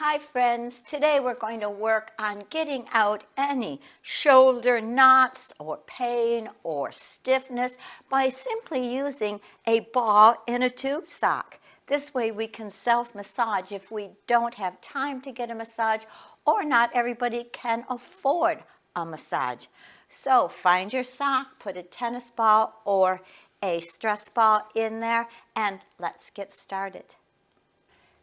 Hi friends, today we're going to work on getting out any shoulder knots or pain or stiffness by simply using a ball and a tube sock. This way we can self-massage if we don't have time to get a massage or not everybody can afford a massage. So find your sock, put a tennis ball or a stress ball in there, and let's get started.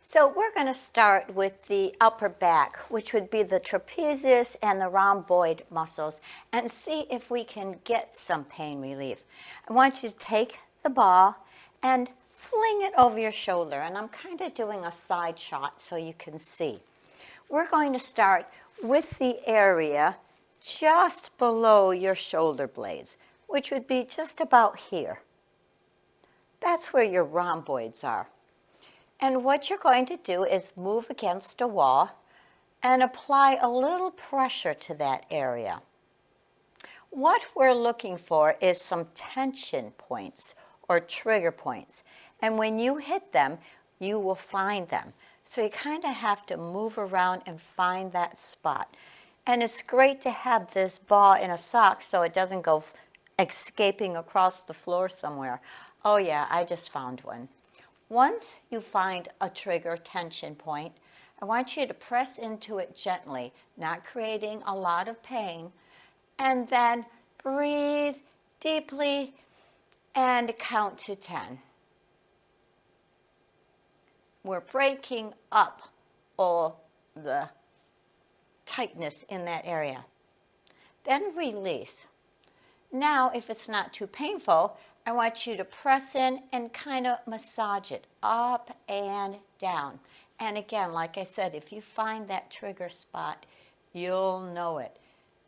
So we're going to start with the upper back, which would be the trapezius and the rhomboid muscles, and see if we can get some pain relief. I want you to take the ball and fling it over your shoulder, and I'm kind of doing a side shot so you can see. We're going to start with the area just below your shoulder blades, which would be just about here. That's where your rhomboids are. And what you're going to do is move against a wall and apply a little pressure to that area. What we're looking for is some tension points or trigger points. And when you hit them, you will find them. So you kind of have to move around and find that spot. And it's great to have this ball in a sock so it doesn't go escaping across the floor somewhere. Oh yeah, I just found one. Once you find a trigger tension point, I want you to press into it gently, not creating a lot of pain, and then breathe deeply and count to 10. We're breaking up all the tightness in that area. Then release. Now, if it's not too painful, I want you to press in and kind of massage it up and down. And again, like I said, if you find that trigger spot, you'll know it.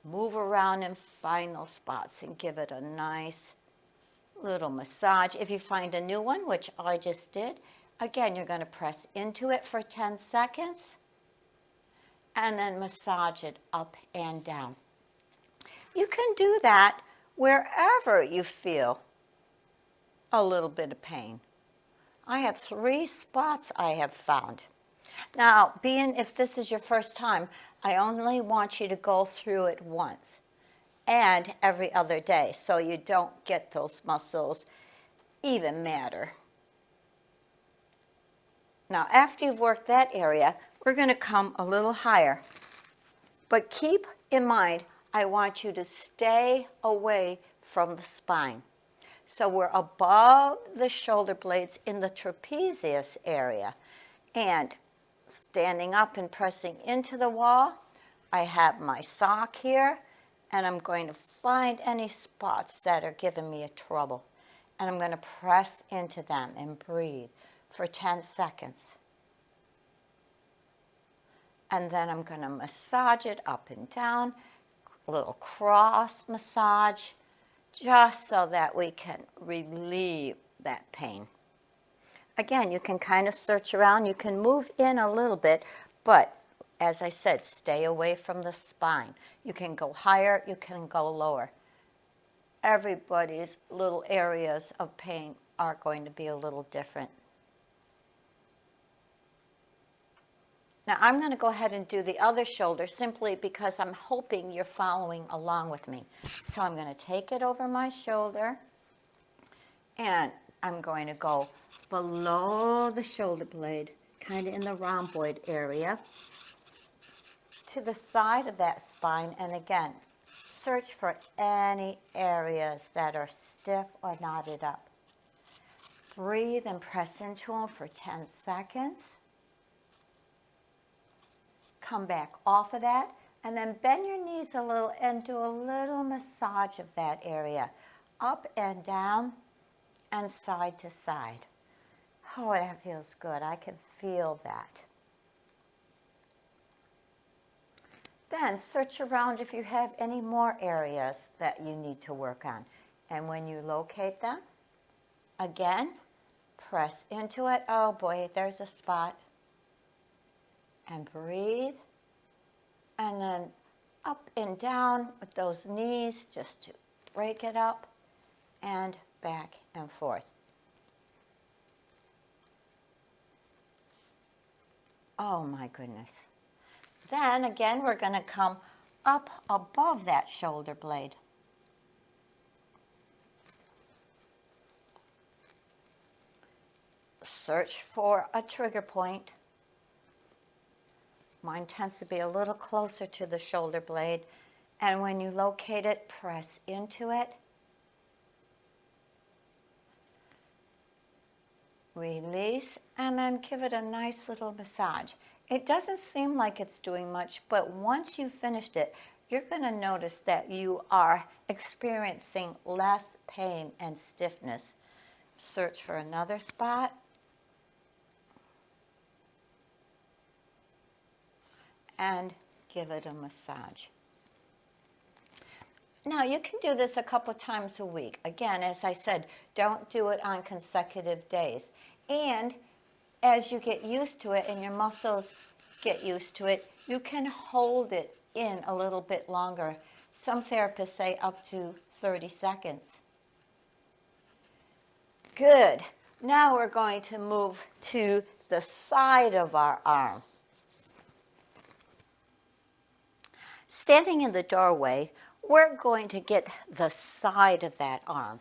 Move around and find those spots and give it a nice little massage. If you find a new one, which I just did, again, you're going to press into it for 10 seconds and then massage it up and down. You can do that wherever you feel a little bit of pain. I have 3 spots I have found. Now, being if this is your first time, I only want you to go through it once and every other day so you don't get those muscles even madder. Now, after you've worked that area, we're going to come a little higher. But keep in mind, I want you to stay away from the spine. So we're above the shoulder blades in the trapezius area. And standing up and pressing into the wall, I have my sock here, and I'm going to find any spots that are giving me a trouble. And I'm going to press into them and breathe for 10 seconds. And then I'm going to massage it up and down, a little cross massage, just so that we can relieve that pain. Again, you can kind of search around. You can move in a little bit, but as I said, stay away from the spine. You can go higher, you can go lower. Everybody's little areas of pain are going to be a little different. Now, I'm going to go ahead and do the other shoulder simply because I'm hoping you're following along with me. So I'm going to take it over my shoulder, and I'm going to go below the shoulder blade, kind of in the rhomboid area, to the side of that spine, and again, search for any areas that are stiff or knotted up. Breathe and press into them for 10 seconds. Come back off of that, and then bend your knees a little and do a little massage of that area, up and down and side to side. Oh, that feels good. I can feel that. Then search around if you have any more areas that you need to work on. And when you locate them, again, press into it. Oh boy, there's a spot. And breathe, and then up and down with those knees just to break it up, and back and forth. Oh my goodness. Then again, we're going to come up above that shoulder blade. Search for a trigger point. Mine tends to be a little closer to the shoulder blade. And when you locate it, press into it. Release, and then give it a nice little massage. It doesn't seem like it's doing much, but once you've finished it, you're going to notice that you are experiencing less pain and stiffness. Search for another spot. And give it a massage. Now, you can do this a couple times a week. Again, as I said, don't do it on consecutive days. And as you get used to it and your muscles get used to it, you can hold it in a little bit longer. Some therapists say up to 30 seconds. Good. Now we're going to move to the side of our arm. Standing in the doorway, we're going to get the side of that arm.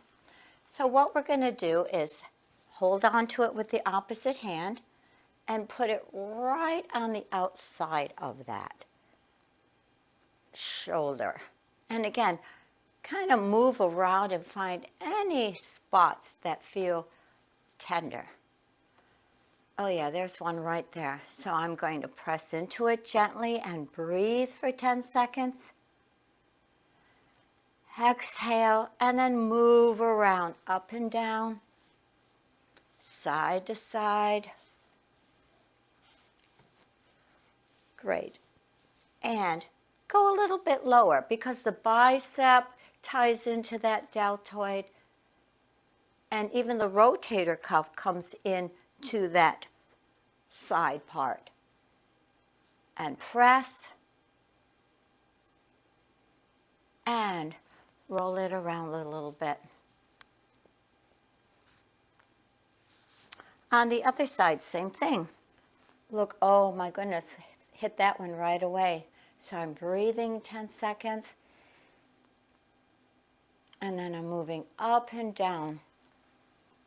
So what we're going to do is hold on to it with the opposite hand and put it right on the outside of that shoulder. And again, kind of move around and find any spots that feel tender. Oh yeah, there's one right there. So I'm going to press into it gently and breathe for 10 seconds. Exhale, and then move around, up and down, side to side. Great. And go a little bit lower because the bicep ties into that deltoid, and even the rotator cuff comes in to that side part. And press. And roll it around a little bit. On the other side, same thing. Look, oh my goodness, hit that one right away. So I'm breathing 10 seconds. And then I'm moving up and down,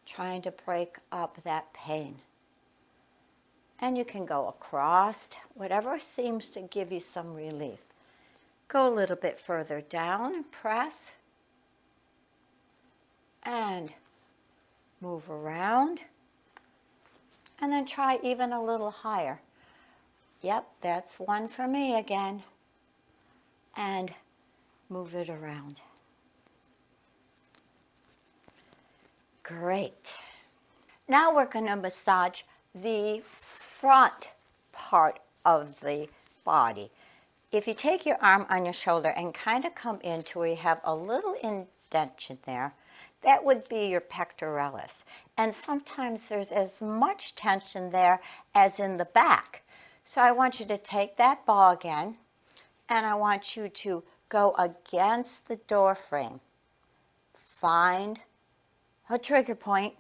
trying to break up that pain. And you can go across, whatever seems to give you some relief. Go a little bit further down and press. And move around. And then try even a little higher. Yep, that's one for me again. And move it around. Great. Now we're going to massage the front part of the body. If you take your arm on your shoulder and kind of come into where you have a little indentation there, that would be your pectoralis. And sometimes there's as much tension there as in the back. So I want you to take that ball again, and I want you to go against the door frame. Find a trigger point,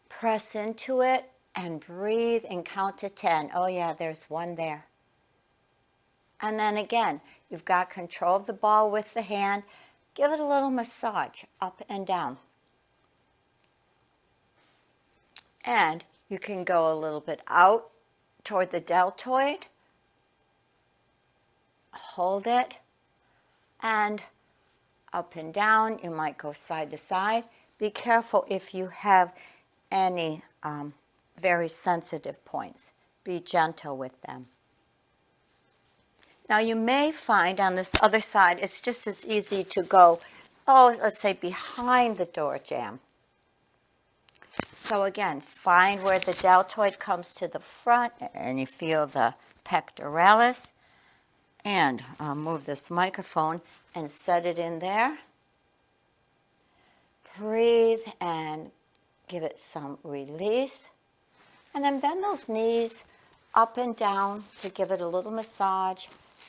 press into it, and breathe and count to 10. Oh yeah, there's one there. And then again, you've got control of the ball with the hand. Give it a little massage up and down. And you can go a little bit out toward the deltoid. Hold it. And up and down. You might go side to side. Be careful if you have any very sensitive points. Be gentle with them. Now you may find on this other side, it's just as easy to go, let's say behind the door jamb. So again, find where the deltoid comes to the front and you feel the pectoralis. And I'll move this microphone and set it in there. Breathe and give it some release. And then bend those knees up and down to give it a little massage.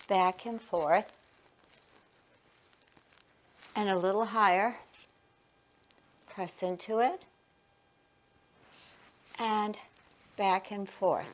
Back and forth, and a little higher. Press into it, and back and forth.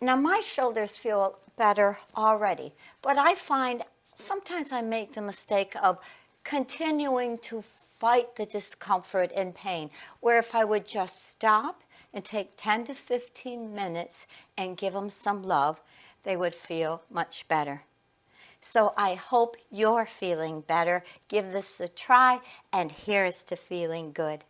Now my shoulders feel better already, but I find sometimes I make the mistake of continuing to fight the discomfort and pain, where if I would just stop and take 10 to 15 minutes and give them some love, they would feel much better. So I hope you're feeling better. Give this a try, and here's to feeling good.